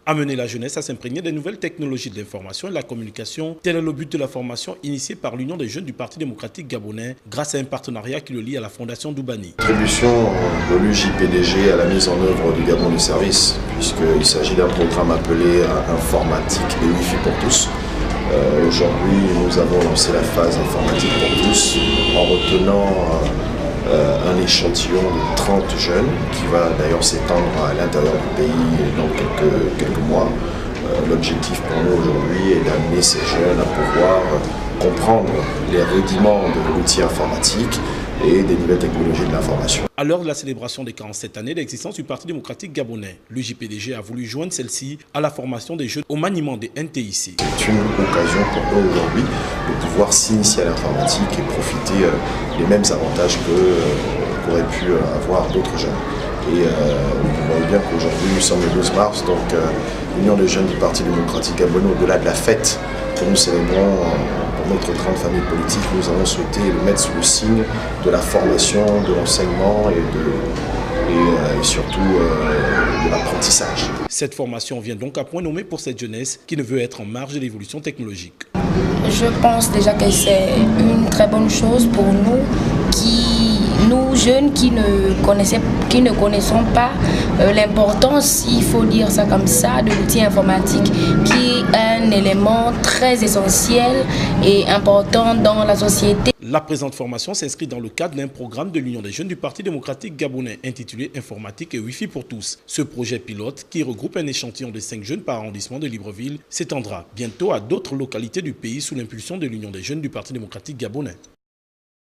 Amener la jeunesse à s'imprégner des nouvelles technologies de l'information et de la communication, tel est le but de la formation initiée par l'Union des jeunes du Parti démocratique gabonais grâce à un partenariat qui le lie à la Fondation Doubani. Contribution de l'UJPDG à la mise en œuvre du Gabon du service, puisqu'il s'agit d'un programme appelé informatique et Wi-Fi pour tous. Aujourd'hui, nous avons lancé la phase informatique pour tous en retenant un échantillon de 30 jeunes qui va d'ailleurs s'étendre à l'intérieur du pays dans quelques mois. L'objectif pour nous aujourd'hui est d'amener ces jeunes à pouvoir comprendre les rudiments de l'outil informatique et des nouvelles technologies de l'information. À l'heure de la célébration des 47 années d'existence du Parti démocratique gabonais, l'UJPDG a voulu joindre celle-ci à la formation des jeunes au maniement des NTIC. C'est une occasion pour eux aujourd'hui de pouvoir s'initier à l'informatique et profiter des mêmes avantages qu'auraient pu avoir d'autres jeunes. Et vous voyez bien qu'aujourd'hui nous sommes le 12 mars, donc l'Union des jeunes du Parti démocratique gabonais, au-delà de la fête que nous célébrons pour notre grande famille politique, nous avons souhaité le mettre sous le signe de la formation, de l'enseignement et surtout de l'apprentissage. Cette formation vient donc à point nommé pour cette jeunesse qui ne veut être en marge de l'évolution technologique. Je pense déjà que c'est une très bonne chose pour nous jeunes qui ne connaissons pas l'importance, il faut dire ça comme ça, de l'outil informatique qui est un élément très essentiel et important dans la société. La présente formation s'inscrit dans le cadre d'un programme de l'Union des jeunes du Parti démocratique gabonais intitulé Informatique et Wi-Fi pour tous. Ce projet pilote, qui regroupe un échantillon de 5 jeunes par arrondissement de Libreville, s'étendra bientôt à d'autres localités du pays sous l'impulsion de l'Union des jeunes du Parti démocratique gabonais.